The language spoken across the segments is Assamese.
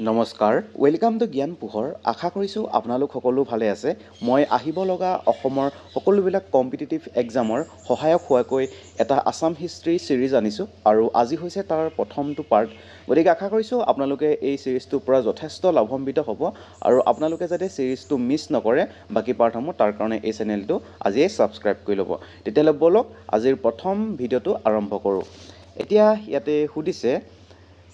নমস্কাৰ, ৱেলকাম টু জ্ঞান পোহৰ। আশা কৰিছোঁ আপোনালোক সকলো ভালে আছে। মই আহিব লগা অসমৰ সকলোবিলাক কম্পিটিটিভ এক্সামৰ সহায়ক হোৱাকৈ এটা আছাম হিষ্ট্ৰী ছিৰিজ আনিছোঁ আৰু আজি হৈছে তাৰ প্ৰথমটো পাৰ্ট। গতিকে আশা কৰিছোঁ আপোনালোকে এই ছিৰিজটোৰ পৰা যথেষ্ট লাভান্বিত হ'ব আৰু আপোনালোকে যাতে ছিৰিজটো মিছ নকৰে বাকী পাৰ্টসমূহ, তাৰ কাৰণে এই চেনেলটো আজিয়েই ছাবস্ক্ৰাইব কৰি ল'ব। তেতিয়াহ'লে ব'লক আজিৰ প্ৰথম ভিডিঅ'টো আৰম্ভ কৰোঁ। এতিয়া ইয়াতে সুধিছে,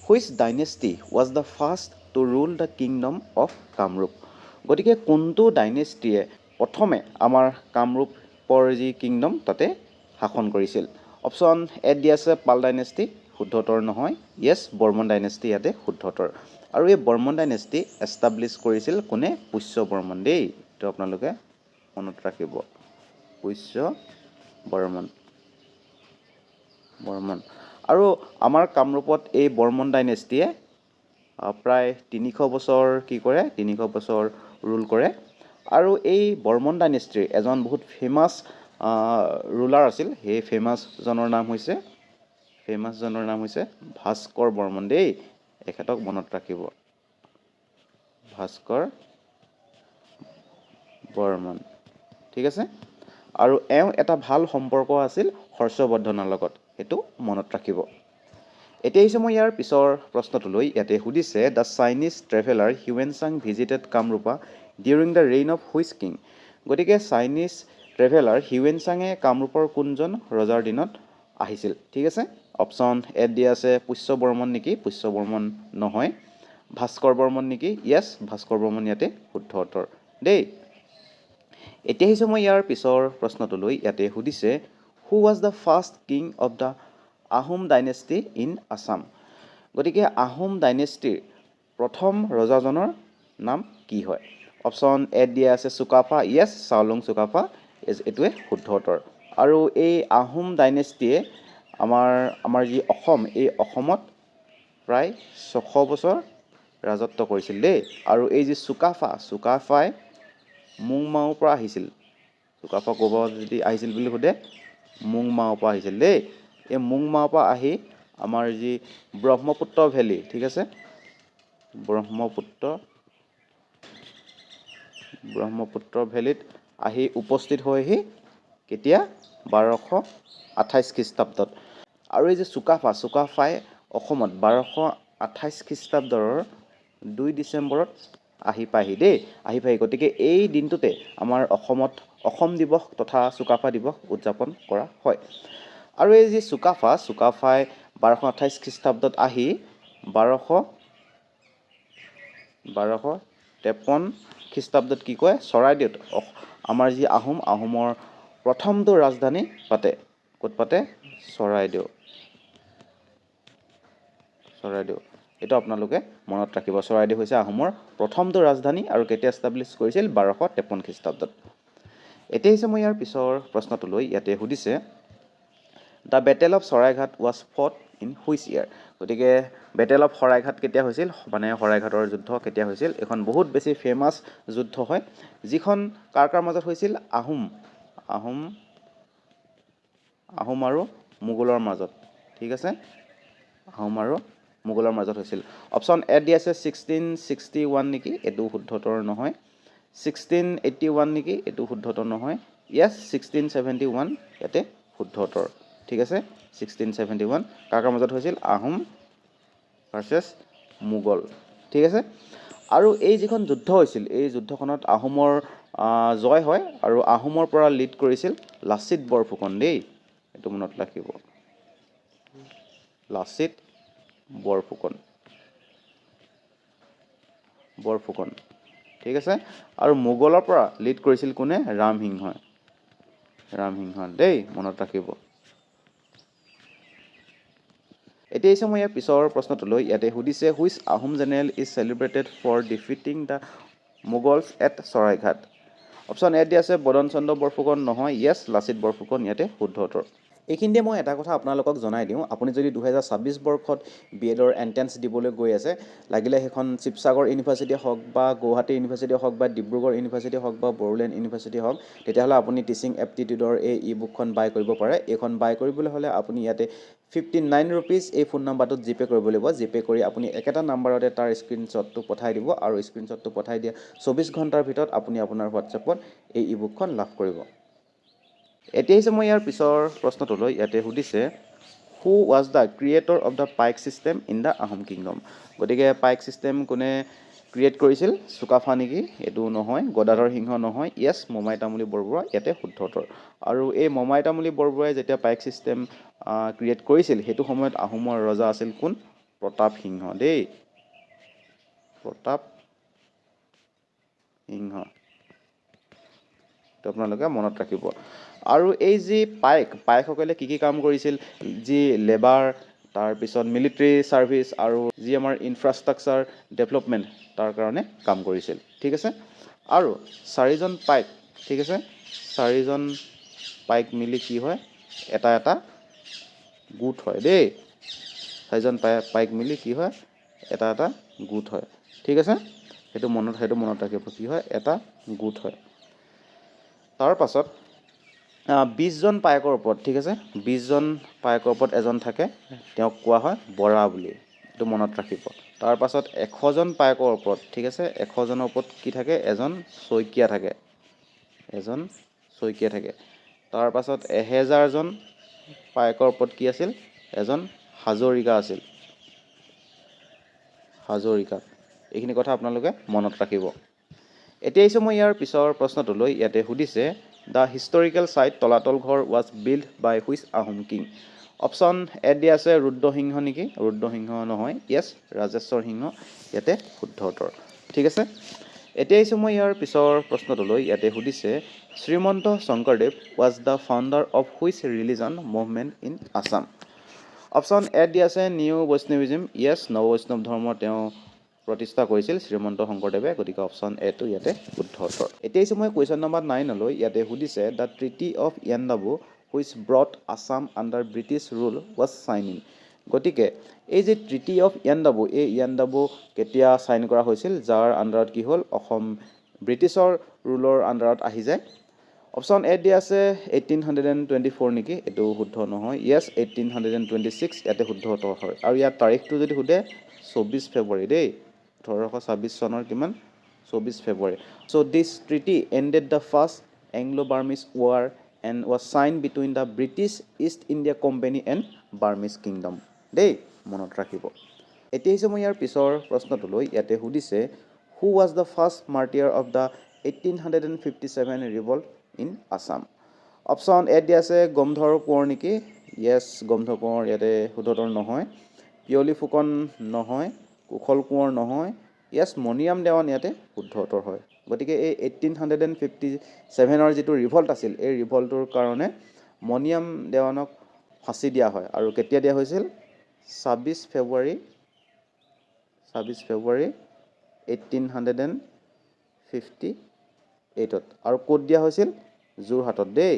which dynasty was the first to rule the kingdom of Kamrup. গতিকে কোনটো ডাইনেষ্টিয়ে প্ৰথমে আমাৰ কামৰূপৰ যি কিংডম তাতে শাসন কৰিছিল? অপশ্যন এত দিয়া আছে পাল ডাইনেষ্টি, শুদ্ধ উত্তৰ নহয়। য়েছ, বৰ্মন ডাইনেষ্টি ইয়াতে শুদ্ধ উত্তৰ। আৰু এই বৰ্মন ডাইনেষ্টি এষ্টাব্লিছ কৰিছিল কোনে? পুষ্য বৰ্মন দেই, এইটো আপোনালোকে মনত ৰাখিব। পুষ্য বৰ্মন। আৰু আমাৰ কামৰূপত এই বৰ্মন ডাইনেষ্টিয়ে প্ৰায় 300 বছৰ কি কৰে? 300 বছৰ ৰুল কৰে। আৰু এই বৰ্মন ডাইনেষ্টিৰ এজন বহুত ফেমাছ ৰুলাৰ আছিল। সেই ফেমাছজনৰ নাম হৈছে ভাস্কৰ বৰ্মন দেই, এখেতক মনত ৰাখিব। ভাস্কৰ বৰ্মন, ঠিক আছে। আৰু এওঁ এটা ভাল সম্পৰ্ক আছিল হৰ্ষবৰ্ধনৰ লগত, সেইটো মনত ৰাখিব। এতিয়া আহিছোঁ মই ইয়াৰ পিছৰ প্ৰশ্নটোলৈ। ইয়াতে সুধিছে, দ্য চাইনিজ ট্ৰেভেলাৰ হিউৱেনচাং visited Kamarupa during the reign of which king. গতিকে চাইনিজ ট্ৰেভেলাৰ হিউৱেনচাঙে কামৰূপৰ কোনজন ৰজাৰ দিনত আহিছিল? ঠিক আছে, অপশ্যন এত দিয়া আছে পুষ্য বৰ্মন নেকি? পুষ্য বৰ্মন নহয়। ভাস্কৰ বৰ্মন নেকি? য়েছ, ভাস্কৰ বৰ্মন ইয়াতে শুদ্ধ উত্তৰ দেই। এতিয়া আহিছোঁ মই ইয়াৰ পিছৰ প্ৰশ্নটোলৈ। ইয়াতে সুধিছে, who was the first king of the Ahom dynasty in Assam. গতিকে আহোম ডাইনেষ্টিৰ প্ৰথম ৰজাজনৰ নাম কি হয়? অপশ্যন এত দিয়া আছে চুকাফা। য়েছ, চাওলুং চুকাফা, এইটোৱে শুদ্ধ উত্তৰ। আৰু এই আহোম ডাইনেষ্টিয়ে আমাৰ যি অসম, এই অসমত প্ৰায় 600 বছৰ ৰাজত্ব কৰিছিল দেই। আৰু এই যি চুকাফাই মুংমাওৰ পৰা আহিছিল। চুকাফা ক'ব যদি আহিছিল বুলি সোধে, মুংমাওৰ পৰা আহিছিল দেই। এই মুংমাওৰ পৰা আহি আমাৰ যি ব্ৰহ্মপুত্ৰ ভেলী, ঠিক আছে, ব্ৰহ্মপুত্ৰ ভেলীত আহি উপস্থিত হয়হি কেতিয়া? 1228 খ্ৰীষ্টাব্দত। আৰু এই যে চুকাফাই অসমত 1228 খ্ৰীষ্টাব্দৰ 2 ডিচেম্বৰত আহি পায়হি দেই, গতিকে এই দিনটোতে আমাৰ অসমত অসম দিৱস তথা চুকাফা দিৱস উদযাপন কৰা হয়। আৰু এই যি চুকাফাই 1228 খ্ৰীষ্টাব্দত আহি 1253 খ্ৰীষ্টাব্দত কি কয়? চৰাইদেউত আমাৰ যি আহোমৰ প্ৰথমটো ৰাজধানী পাতে। ক'ত পাতে? চৰাইদেউ। এইটো আপোনালোকে মনত ৰাখিব। চৰাইদেউ হৈছে আহোমৰ প্ৰথমটো ৰাজধানী আৰু কেতিয়া এষ্টাব্লিছ কৰিছিল? 1253 খ্ৰীষ্টাব্দত। এতিয়া হৈছে মই ইয়াৰ পিছৰ প্ৰশ্নটোলৈ। ইয়াতে সুধিছে, the battle of Saraighat was fought in which year. গতিকে বেটেল অফ শৰাইঘাট কেতিয়া হৈছিল? মানে শৰাইঘাটৰ যুদ্ধ কেতিয়া হৈছিল? এখন বহুত বেছি ফেমাছ যুদ্ধ হয়, যিখন কাৰ মাজত হৈছিল? আহোম আৰু মোগলৰ মাজত, ঠিক আছে, আহোম আৰু মোগলৰ মাজত হৈছিল। অপশ্যন এত দিয়া আছে 1661 নেকি? এইটো শুদ্ধ উত্তৰ নহয়। 1681 নেকি? এইটো শুদ্ধ উত্তৰ নহয়। য়েছ, 1671 ইয়াতে শুদ্ধ উত্তৰ, ঠিক আছে। 1671 কাৰ মাজত হৈছিল? আহোম ভাৰ্চেছ মোগল, ঠিক আছে। আৰু এই যিখন যুদ্ধ হৈছিল, এই যুদ্ধখনত আহোমৰ জয় হয় আৰু আহোমৰ পৰা লিড কৰিছিল লাচিত বৰফুকন দেই, এইটো মনত ৰাখিব। লাচিত বৰফুকন, ঠিক আছে। আৰু মোগলৰ পৰা লিড কৰিছিল কোনে? ৰামসিংহই দেই, মনত ৰাখিব। এতিয়া হৈছে মই ইয়াৰ পিছৰ প্ৰশ্নটোলৈ। ইয়াতে সুধিছে, which Ahom general is celebrated for defeating the Mughals at Saraighat. Option এত দিয়া আছে বদন চন্দ্ৰ বৰফুকন নহয়। য়েছ, লাচিত বৰফুকন ইয়াতে শুদ্ধ উত্তৰ। এইখিনিতে মই এটা কথা আপোনালোকক জনাই দিওঁ, আপুনি যদি 2026 বৰ্ষত BEdৰ এণ্ট্ৰেঞ্চ দিবলৈ গৈ আছে, লাগিলে সেইখন শিৱসাগৰ ইউনিভাৰ্চিটি হওক বা গুৱাহাটী ইউনিভাৰ্চিটি হওক বা ডিব্ৰুগড় ইউনিভাৰ্চিটি হওক বা বড়োলেণ্ড ইউনিভাৰ্চিটি হওক, তেতিয়াহ'লে আপুনি টিচিং এপ্টিটিউডৰ এই ই বুকখন বাই কৰিব পাৰে। এইখন বাই কৰিবলৈ হ'লে আপুনি ইয়াতে 59 rupees এই ফোন নাম্বাৰটোত জিপে কৰিব লাগিব। জিপে কৰি আপুনি একেটা নাম্বাৰতে তাৰ স্ক্ৰীনশ্বটটো পঠাই দিব আৰু স্ক্ৰীনশ্বটটো পঠাই দিয়া 24 ঘণ্টাৰ ভিতৰত আপুনি আপোনাৰ হোৱাটছএপত এই ইবুকখন লাভ কৰিব। এতিয়া হৈছে মই ইয়াৰ পিছৰ প্ৰশ্নটোলৈ। ইয়াতে সুধিছে who was the creator of the paik system in the Ahom kingdom. গতিকে পাইক ছিষ্টেম কোনে ক্ৰিয়েট কৰিছিল? চুকাফা নেকি? এইটো নহয়। গদাধৰ সিংহ নহয়। য়েছ, মমাই তামুলী বৰবৰুৱা ইয়াতে শুদ্ধ উত্তৰ। আৰু এই মমাই তামুলী বৰবৰুৱাই যেতিয়া পাইক ছিষ্টেম ক্ৰিয়েট কৰিছিল সেইটো সময়ত আহোমৰ ৰজা আছিল কোন? প্ৰতাপ সিংহ দেই, প্ৰতাপ সিংহ। তো আপোনালোকে মনত ৰাখিব। আৰু এই যি পাইকসকলে কি কাম কৰিছিল? যি লেবাৰ, তাৰপিছত মিলিটাৰী ছাৰ্ভিচ আৰু যি আমাৰ ইনফ্ৰাষ্ট্ৰাকচাৰ ডেভেলপমেণ্ট তাৰ কাৰণে কাম কৰিছিল। ঠিক আছে। আৰু 4জন পাইক, ঠিক আছে, 4জন পাইক মিলি কি হয়? এটা গোট হয় দেই। 4জন পাইক মিলি কি হয়? এটা গোট হয়। ঠিক আছে। সেইটো মনত ৰাখিব, কি হয়? এটা গোট হয়। তাৰ পাছত 20জন পাইকৰ ওপৰত, ঠিক আছে, 20জন পাইকৰ ওপৰত এজন থাকে, তেওঁক কোৱা হয় বৰা বুলি। এইটো মনত ৰাখিব। তাৰ পাছত 100জন পাইকৰ ওপৰত, ঠিক আছে, 100জনৰ ওপৰত কি থাকে? এজন শইকীয়া থাকে, এজন শইকীয়া থাকে। তাৰ পাছত 1000জন পাইকৰ ওপৰত কি আছিল? এজন হাজৰিকা আছিল, হাজৰিকা। এইখিনি কথা আপোনালোকে মনত ৰাখিব। এতিয়া আহিছোঁ মই ইয়াৰ পিছৰ প্ৰশ্নটোলৈ। ইয়াতে সুধিছে the historical site Talatal Ghar was built by which Ahom king. Option এ দিয়া আছে ৰুদ্ৰসিংহ নেকি? ৰুদ্ৰসিংহ নহয়। য়েছ, ৰাজেশ্বৰ সিংহ ইয়াতে শুদ্ধ উত্তৰ। ঠিক আছে। এতিয়া আহিছোঁ মই ইয়াৰ পিছৰ প্ৰশ্নটোলৈ। ইয়াতে সুধিছে Srimanta Sankardev was the founder of which religion movement in Assam. Option এ দিয়া আছে নিউ বৈষ্ণৱিজিম। য়েছ, নৱ বৈষ্ণৱ ধৰ্ম তেওঁ প্ৰতিষ্ঠা কৰিছিল শ্ৰীমন্ত শংকৰদেৱে। গতিকে অপশ্যন এটো ইয়াতে শুদ্ধ উত্তৰ। এতিয়া আহিছোঁ মই কুৱেশ্যন নম্বৰ 9লৈ। ইয়াতে সুধিছে the treaty of Yandabo which brought Assam under British rule was sign in. গতিকে এই যে ট্ৰিটি অফ ইয়াণ্ডাবু, এই ইয়াণ্ডাবু কেতিয়া চাইন কৰা হৈছিল? যাৰ আণ্ডাৰত কি হ'ল? অসম ব্ৰিটিছৰ ৰুলৰ আণ্ডাৰত আহি যায়। অপশ্যন এ দিয়া আছে 1824 নেকি? এইটো শুদ্ধ নহয়। য়েছ, 1826 ইয়াতে শুদ্ধ উত্তৰ হয়। আৰু ইয়াৰ তাৰিখটো যদি সোধে 24 ফেব্ৰুৱাৰী দেই, 1826 চনৰ কিমান? 24 February. So' this treaty ended the first Anglo Burmese war and was sign between the British East India company and Burmese kingdom দেই, মনত ৰাখিব। এতিয়া আহিছোঁ মই ইয়াৰ পিছৰ প্ৰশ্নটোলৈ। ইয়াতে সুধিছে who was the first martyr of the 1857 revolt in Assam. Option এ দিয়া আছে গমধৰ কোঁৱৰ নেকি? য়েছ, গমধৰ কোঁৱৰ ইয়াতে শুদ্ধ উত্তৰ নহয়। পিয়লি ফুকন নহয়। কুশল কোঁৱৰ নহয়। য়েছ, মণিৰাম দেৱান ইয়াতে শুদ্ধ উত্তৰ হয়। গতিকে এই 1857ৰ যিটো ৰিভল্ট আছিল, এই ৰিভল্টটোৰ কাৰণে মণিৰাম দেৱানক ফাঁচি দিয়া হয়। আৰু কেতিয়া দিয়া হৈছিল? 26 ফেব্ৰুৱাৰী 1858ত। আৰু ক'ত দিয়া হৈছিল? যোৰহাটত দেই,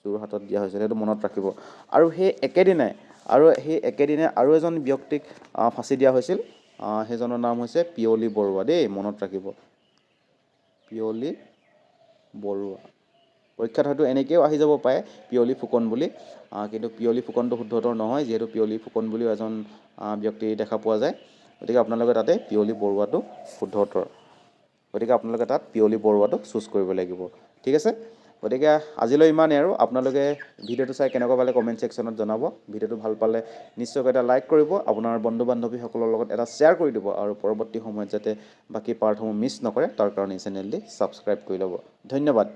যোৰহাটত দিয়া হৈছিল। সেইটো মনত ৰাখিব। আৰু সেই একেদিনাই আৰু এজন ব্যক্তিক ফাঁচি দিয়া হৈছিল। সেইজনৰ নাম হৈছে পিয়লি বৰুৱা দেই, মনত ৰাখিব, পিয়লি বৰুৱা। পৰীক্ষাত হয়তো এনেকৈও আহি যাব পাৰে পিয়লি ফুকন বুলি, কিন্তু পিয়লি ফুকনটো শুদ্ধ উত্তৰ নহয়, যিহেতু পিয়লি ফুকন বুলিও এজন ব্যক্তি দেখা পোৱা যায়। গতিকে আপোনালোকে তাতে পিয়লি বৰুৱাটো শুদ্ধ উত্তৰ। গতিকে আপোনালোকে তাত পিয়লি বৰুৱাটো চুজ কৰিব লাগিব। ঠিক আছে। গতিকে আজিলৈ ইমানেই আৰু। আপোনালোকে ভিডিঅ'টো চাই কেনেকুৱা পালে কমেণ্ট ছেকশ্যনত জনাব। ভিডিঅ'টো ভাল পালে নিশ্চয়কৈ এটা লাইক কৰিব, আপোনাৰ বন্ধু বান্ধৱীসকলৰ লগত এটা শ্বেয়াৰ কৰি দিব, আৰু পৰৱৰ্তী সময়ত যাতে বাকী পাৰ্টসমূহ মিছ নকৰে তাৰ কাৰণে এই চেনেলটি ছাবস্ক্ৰাইব কৰি ল'ব। ধন্যবাদ।